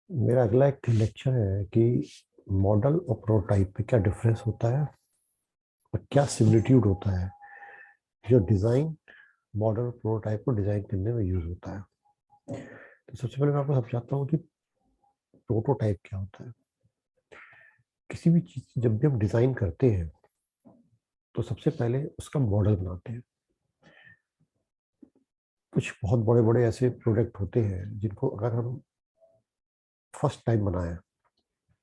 मेरा अगला एक लेक्चर है कि मॉडल और प्रोटोटाइप में क्या डिफरेंस होता है और क्या सिमिलिट्यूड होता है जो डिज़ाइन मॉडल और प्रोटोटाइप को डिज़ाइन करने में यूज होता है। तो सबसे पहले मैं आपको समझाता हूँ कि प्रोटोटाइप क्या होता है। किसी भी चीज़ जब भी हम डिज़ाइन करते हैं तो सबसे पहले उसका मॉडल बनाते हैं। कुछ बहुत बड़े बड़े ऐसे प्रोडक्ट होते हैं जिनको अगर हम फर्स्ट टाइम बनाएं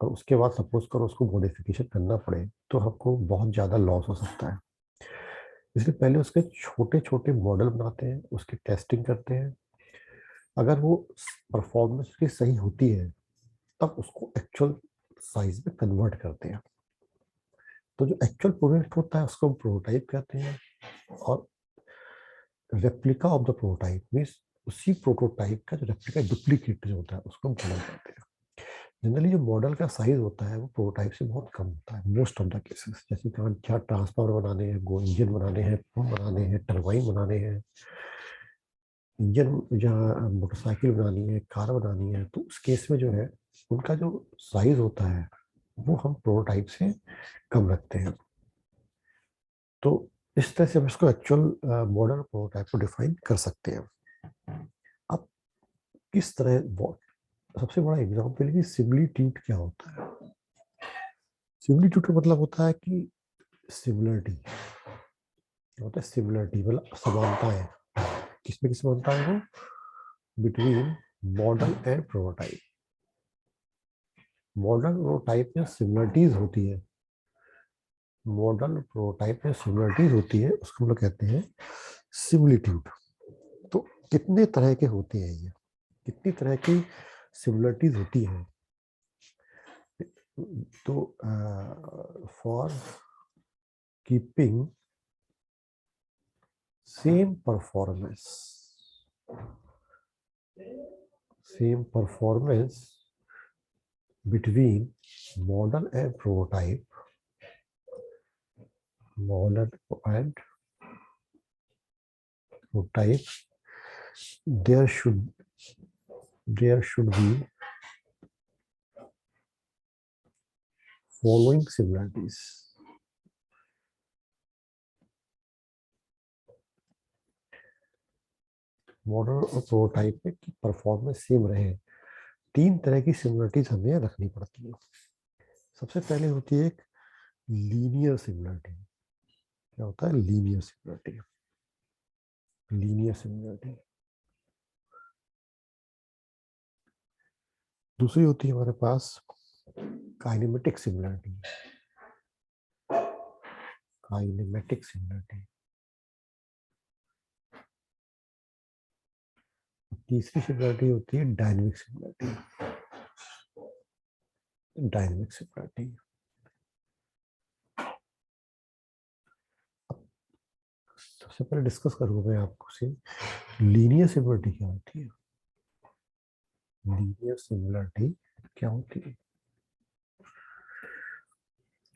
और उसके बाद सपोज करो उसको मॉडिफिकेशन करना पड़े तो हमको बहुत ज़्यादा लॉस हो सकता है। इसलिए पहले उसके छोटे छोटे मॉडल बनाते हैं, उसकी टेस्टिंग करते हैं। अगर वो परफॉर्मेंस उसकी सही होती है तब उसको एक्चुअल साइज में कन्वर्ट करते हैं। तो जो एक्चुअल प्रोडक्ट होता है उसको हम प्रोटोटाइप कहते हैं। और replica of the prototype means उसी प्रोटोटाइप का जो रेप्लिका डुप्लीकेट जो होता है उसको हम मॉडल कहते हैं। जनरली जो मॉडल का साइज होता है वो प्रोटोटाइप से बहुत कम होता है मोस्ट ऑफ द केसेस। जैसे क्या ट्रांसफार्मर बनाने हैं, गो इंजन बनाने हैं, पंप बनाने हैं, टरबाइन बनाने हैं, इंजन या मोटरसाइकिल बनानी है, कार बनानी है, तो उस केस में जो है उनका जो साइज होता है वो हम प्रोटोटाइप से कम रखते हैं। तो इस तरह से हम इसको एक्चुअल मॉडल प्रोटोटाइप को डिफाइन कर सकते हैं। अब किस तरह सबसे बड़ा एग्जाम्पल है कि सिमिलिट्यूड क्या होता है। सिमिलिट्यूड का मतलब होता है कि सिमिलरिटी होता है। सिमिलरिटी मतलब समानताएं। किसमें की समानता है वो? Between model and prototype. Model prototype में सिमिलरिटीज होती है। मॉडल प्रोटोटाइप में सिमिलरिटीज होती है, उसको हम लोग कहते हैं सिमिलिट्यूड। तो कितने तरह के होते हैं ये, कितनी तरह की सिमिलरिटीज होती हैं? तो for keeping same performance, same performance between model and prototype, model and prototype, there should be following similarities. Model और प्रोटोटाइप में की परफॉर्मेंस सेम रहे, तीन तरह की सिमिलरिटीज हमें रखनी पड़ती है। सबसे पहले होती है एक लीनियर सिमिलरिटी। क्या होता है लीनियर सिमिलरिटी? Linear similarity. दूसरी होती है हमारे पास काइनेमेटिक सिमिलरिटी। Kinematic similarity. तीसरी सिमिलरिटी होती है डायनेमिक सिमिलरिटी। Dynamic similarity. सबसे पहले डिस्कस करूंगा मैं आपको से लीनियर सिमिलरिटी क्या होती है। लीनियर सिमिलरिटी क्या होती है?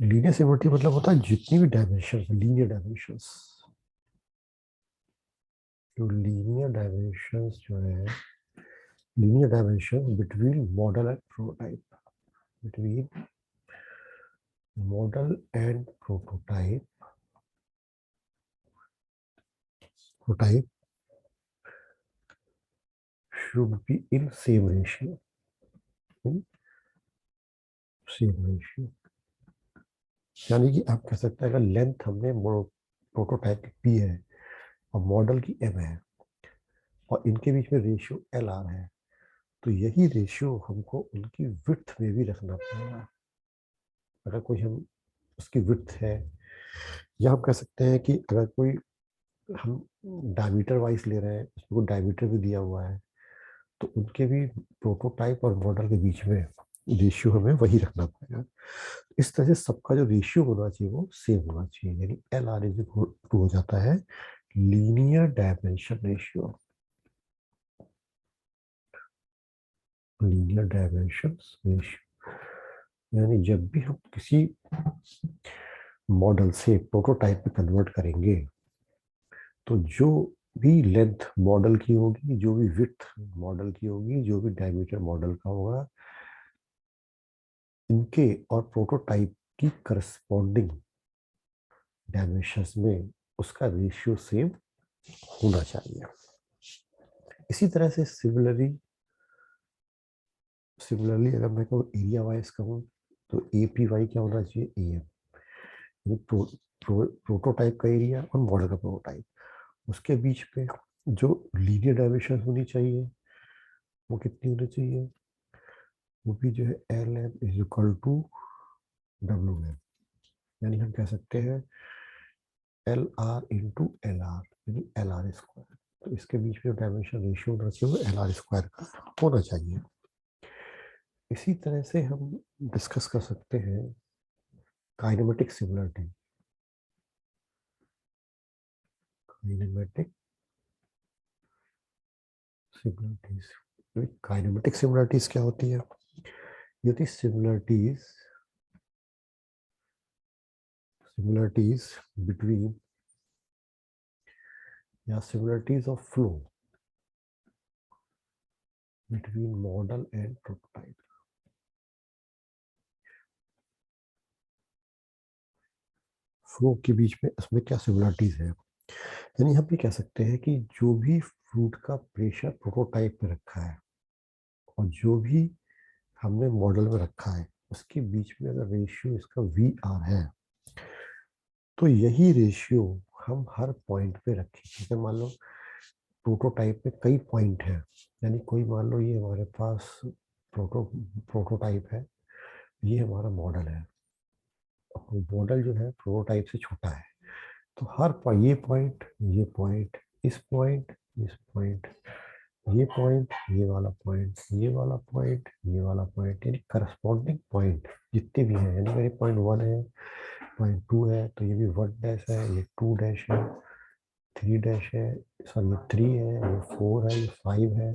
लीनियर सिमिलरिटी मतलब होता है जितनी भी डायमेंशन, लीनियर डायमेंशंस, जो लीनियर डायमेंशंस जो है, linear dimension between model and prototype, between model and prototype, prototype should be in same ratio, in same ratio। यानी कि आप कह सकते हैं अगर लेंथ हमने प्रोटोटाइप की पी है और मॉडल की एम है और इनके बीच में रेशियो एल आर है, तो यही रेशियो हमको उनकी विड्थ में भी रखना पड़ेगा। अगर कोई हम उसकी विड्थ है, या हम कह सकते हैं कि अगर कोई हम डायमीटर वाइज ले रहे हैं, उसमें डायमीटर भी दिया हुआ है, तो उनके भी प्रोटोटाइप और मॉडल के बीच में रेशियो हमें वही रखना पड़ेगा। इस तरह से सबका जो रेशियो होना चाहिए वो सेम होना चाहिए, यानी एल आर इज टू हो जाता है linear dimension ratio. Linear dimension ratio यानी जब भी हम किसी मॉडल से प्रोटोटाइप में कन्वर्ट करेंगे तो जो भी लेंथ मॉडल की होगी, जो भी विड्थ मॉडल की होगी, जो भी डायमीटर मॉडल का होगा, इनके और प्रोटोटाइप की करस्पॉन्डिंग डायमेंशंस में उसका रेशियो सेम होना चाहिए। इसी तरह से सिमिलरली अगर मैं कहूँ एरिया वाइज कहूँ तो APY क्या होना चाहिए, AM, प्रोटोटाइप का एरिया और मॉडल का प्रोटोटाइप, उसके बीच पे जो लीनियर डायमेंशन होनी चाहिए वो कितनी होनी चाहिए, वो भी जो है LM=WM, यानी हम कह सकते हैं LR×LR, यानी LR²। तो इसके बीच में डायमेंशन रेशियो होना चाहिए वो LR² का होना चाहिए। इसी तरह से हम डिस्कस कर सकते हैं kinematic similarity. Kinematic similarities, kinematic similarities क्या होती है, ये होती सिमिलरिटीज बिटवीन या similarities of flow between model and prototype. Flow के बीच में इसमें क्या सिमिलरिटीज है, यानी हम ये कह सकते हैं कि जो भी फ्लूइड का प्रेशर प्रोटोटाइप में रखा है और जो भी हमने मॉडल में रखा है, उसके बीच में अगर रेशियो इसका VR है, तो यही रेशियो हम हर पॉइंट पे रखें। जैसे मान लो प्रोटोटाइप में कई पॉइंट हैं, यानी कोई मान लो ये हमारे पास प्रोटोटाइप है, ये हमारा मॉडल है, मॉडल जो है प्रोटोटाइप से छोटा है, तो हर ये पॉइंट, ये पॉइंट, इस पॉइंट, इस पॉइंट, ये पॉइंट, ये वाला पॉइंट, ये वाला पॉइंट, ये वाला पॉइंट, यानी करस्पॉन्डिंग पॉइंट जितने भी हैं, यानी मेरे पॉइंट 1 है, पॉइंट 2 है, तो ये भी 1 डैश है, ये 2 डैश है, 3 डैश है, सॉरी ये 3 है, ये 4 है, ये 5 है,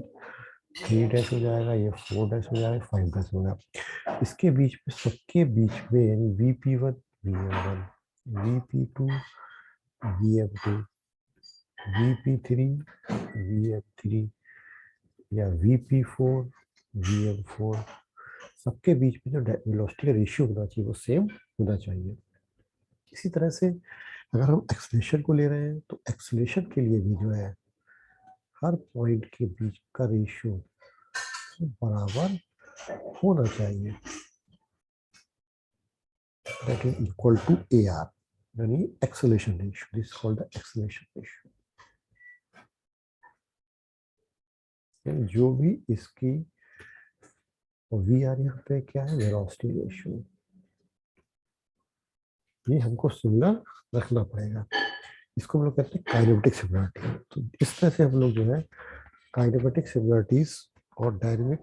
3 डैश हो जाएगा, ये 4 डैश हो जाएगा, 5 डैश हो जाएगा। इसके बीच में, सबके बीच में, यानी VP1, VM1, VP2, VM2, VP3, VM3 या VP4, VM4, सबके बीच में जो वेलोसिटी का रेशियो होना चाहिए वो सेम होना चाहिए। इसी तरह से अगर हम एक्सेलरेशन को ले रहे हैं तो एक्सेलरेशन के लिए भी जो है हर पॉइंट के बीच का रेशियो बराबर होना चाहिए, that is equal to AR, यानी acceleration ratio, this called the acceleration ratio. यानी जो भी इसकी, और VR यहाँ पे क्या है, वेलोसिटी रेशियो, ये हमको सिमिलर रखना पड़ेगा। इसको हम लोग कहते हैं काइनेमेटिक सिमिलरिटी। तो इस तरह से हम लोग जो है काइनेमेटिक सिमिलरिटीज और डायनेमिक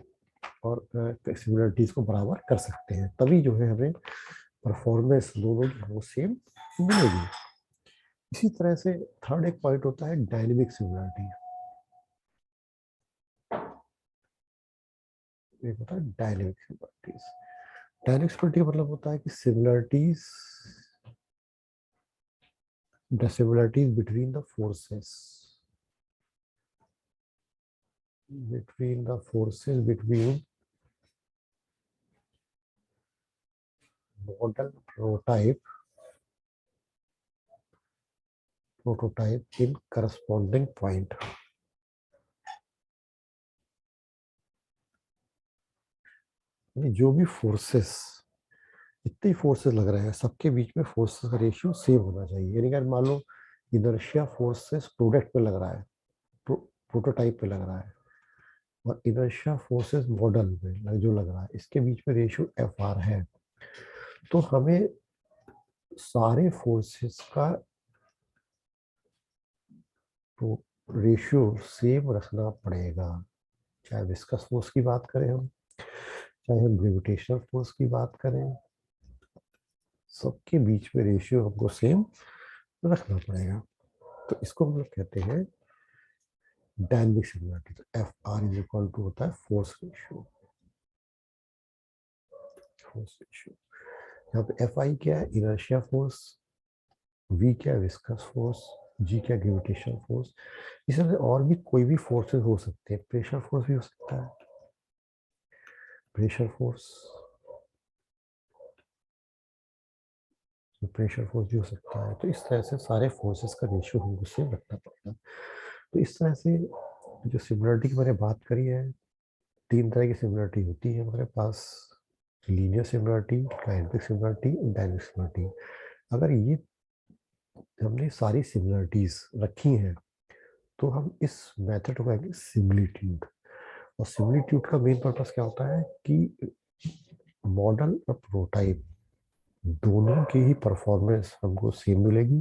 और सिमिलरिटीज को बराबर कर सकते हैं, तभी जो है हमें परफॉर्मेंस दोनों की वो सेम मिलेगी। इसी तरह से थर्ड एक पॉइंट होता है डायनेमिक सिमिलरिटी। एक होता है डायनेमिक सिमिलरिटीज। डायनेमिक सिमिलरिटी का मतलब होता है कि similarities, the similarities between the forces, between model prototype in corresponding point। जो भी फोर्सेस, इतने फोर्सेस लग रहे हैं, सबके बीच में फोर्सेस का रेशियो सेम होना चाहिए। यानी कि मान लो इनर्शिया फोर्सेस प्रोडक्ट पे लग रहा है, प्रोटोटाइप पे लग रहा है, और इनर्शिया फोर्सेस मॉडल पे जो लग रहा है, इसके बीच में रेशियो FR है, तो हमें सारे फोर्सेस का रेशियो सेम रखना पड़ेगा। चाहे विस्कस फोर्स की बात करें हम, चाहे हम ग्रेविटेशनल फोर्स की बात करें, सबके बीच में रेशियो हमको सेम रखना पड़ेगा। तो इसको हम लोग कहते हैं डायनेमिक सिमिलरिटी। तो FR= होता है फोर्स रेशियो, यहाँ पे FI क्या है, इनर्शिया फोर्स, V क्या है, विस्कस फोर्स, जी क्या ग्रेविटेशनल फोर्स, इस तरह से और भी कोई भी फोर्सेस हो सकते हैं, प्रेशर फोर्स भी हो सकता है, प्रेशर फोर्स, प्रेशर फोर्स भी हो सकता है। तो इस तरह से सारे फोर्सेस का रेशियो हमको सेम रखना पड़ेगा। तो इस तरह से जो सिमिलरिटी की मैंने बात करी है, तीन तरह की सिमिलरिटी होती है हमारे पास, linear similarity, kinetic similarity, dynamic similarity. अगर ये हमने सारी सिमिलरिटीज रखी हैं तो हम इस मेथड को कहेंगे सिमिलिट्यूड। और सिमिलिट्यूड का मेन पर्पस क्या होता है कि मॉडल और प्रोटोटाइप दोनों की ही परफॉर्मेंस हमको सेम मिलेगी।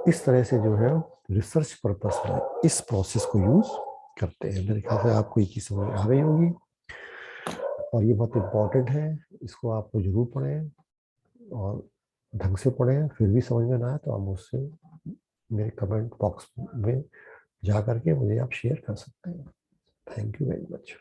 इस तरह से जो है रिसर्च पर्पस में इस प्रोसेस को यूज करते हैं। मेरे ख्याल से आपको एक ही समझ आ गई होगी और ये बहुत इम्पोर्टेंट है, इसको आपको जरूर पढ़ें और ढंग से पढ़ें। फिर भी समझ में ना आए तो आप मुझसे मेरे कमेंट बॉक्स में जा करके मुझे आप शेयर कर सकते हैं। Thank you very much.